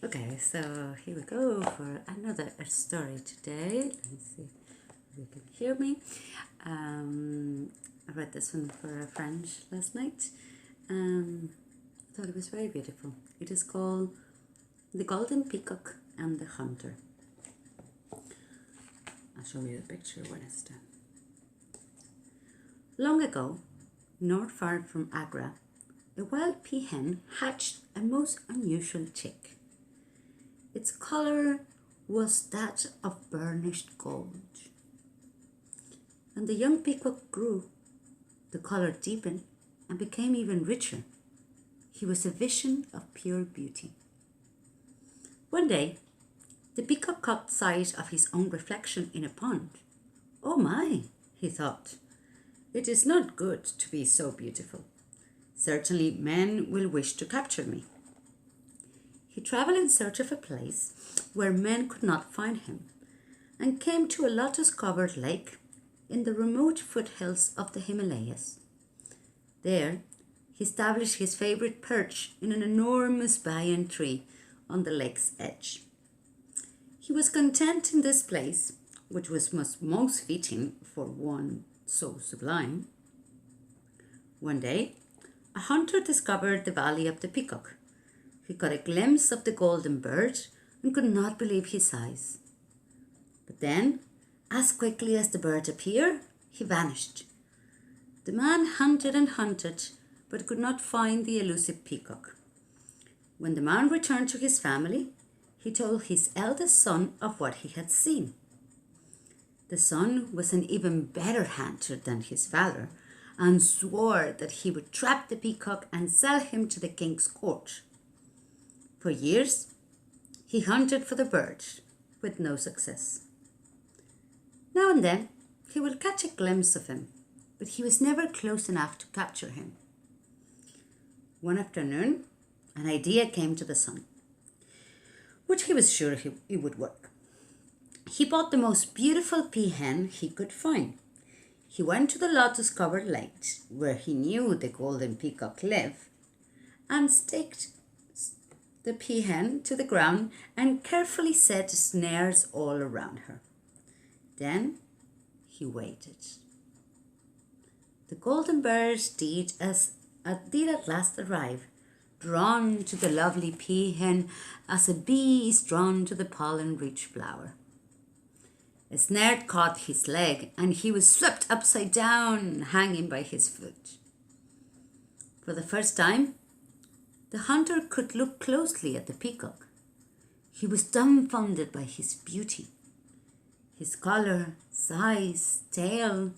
Okay, so here we go for another story today. Let me see if you can hear me. I read this one for a friend last night. I thought it was very beautiful. It is called The Golden Peacock and the Hunter. I'll show you the picture when it's done. Long ago, not far from Agra, a wild peahen hatched a most unusual chick. Its color was that of burnished gold. And the young peacock grew. The color deepened and became even richer. He was a vision of pure beauty. One day, the peacock caught sight of his own reflection in a pond. "Oh my," he thought, "it is not good to be so beautiful. Certainly men will wish to capture me." He traveled in search of a place where men could not find him and came to a lotus-covered lake in the remote foothills of the Himalayas. There, he established his favorite perch in an enormous banyan tree on the lake's edge. He was content in this place, which was most fitting for one so sublime. One day, a hunter discovered the valley of the peacock. He got a glimpse of the golden bird and could not believe his eyes. But then, as quickly as the bird appeared, he vanished. The man hunted and hunted, but could not find the elusive peacock. When the man returned to his family, he told his eldest son of what he had seen. The son was an even better hunter than his father and swore that he would trap the peacock and sell him to the king's court. For years, he hunted for the bird with no success. Now and then, he would catch a glimpse of him, but he was never close enough to capture him. One afternoon, an idea came to the son, which he was sure it would work. He bought the most beautiful peahen he could find. He went to the lotus-covered lake, where he knew the golden peacock lived, and staked the peahen to the ground and carefully set snares all around her. Then he waited. The golden bird did at last arrive, drawn to the lovely peahen as a bee is drawn to the pollen-rich flower. A snare caught his leg and he was swept upside down, hanging by his foot. For the first time, the hunter could look closely at the peacock. He was dumbfounded by his beauty. His color, size, tail,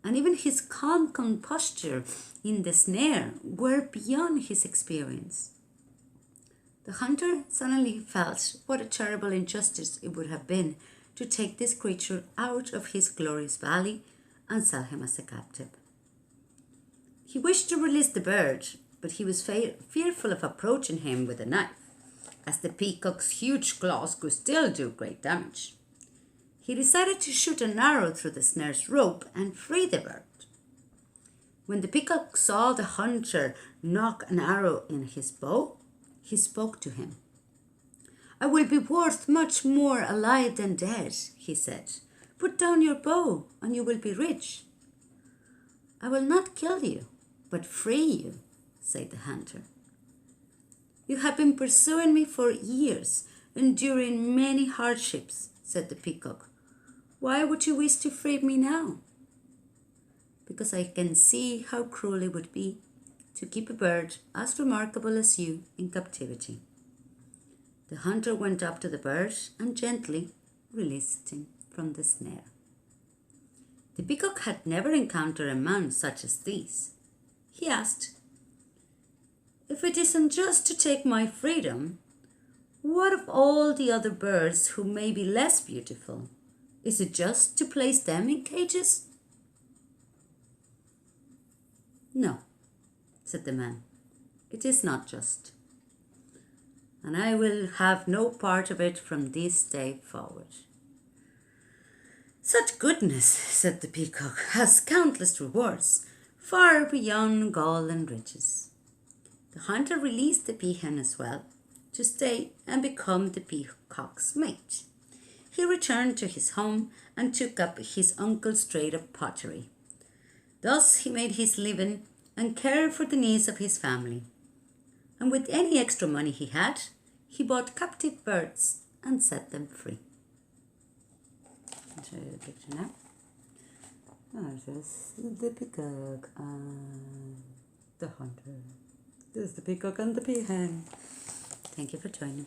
and even his calm composure in the snare were beyond his experience. The hunter suddenly felt what a terrible injustice it would have been to take this creature out of his glorious valley and sell him as a captive. He wished to release the bird, but he was fearful of approaching him with a knife, as the peacock's huge claws could still do great damage. He decided to shoot an arrow through the snare's rope and free the bird. When the peacock saw the hunter knock an arrow in his bow, he spoke to him. "I will be worth much more alive than dead," he said. "Put down your bow and you will be rich." "I will not kill you, but free you," said the hunter. "You have been pursuing me for years, enduring many hardships," said the peacock. "Why would you wish to free me now?" "Because I can see how cruel it would be to keep a bird as remarkable as you in captivity." The hunter went up to the bird and gently released him from the snare. The peacock had never encountered a man such as this. He asked, "If it isn't just to take my freedom, what of all the other birds who may be less beautiful? Is it just to place them in cages?" "No," said the man, "it is not just. And I will have no part of it from this day forward." "Such goodness," said the peacock, "has countless rewards, far beyond gold and riches." The hunter released the peahen as well, to stay and become the peacock's mate. He returned to his home and took up his uncle's trade of pottery. Thus he made his living and cared for the needs of his family. And with any extra money he had, he bought captive birds and set them free. I'll show you the picture now. This is the peacock and the hunter. This is the peacock and the peahen. Thank you for joining.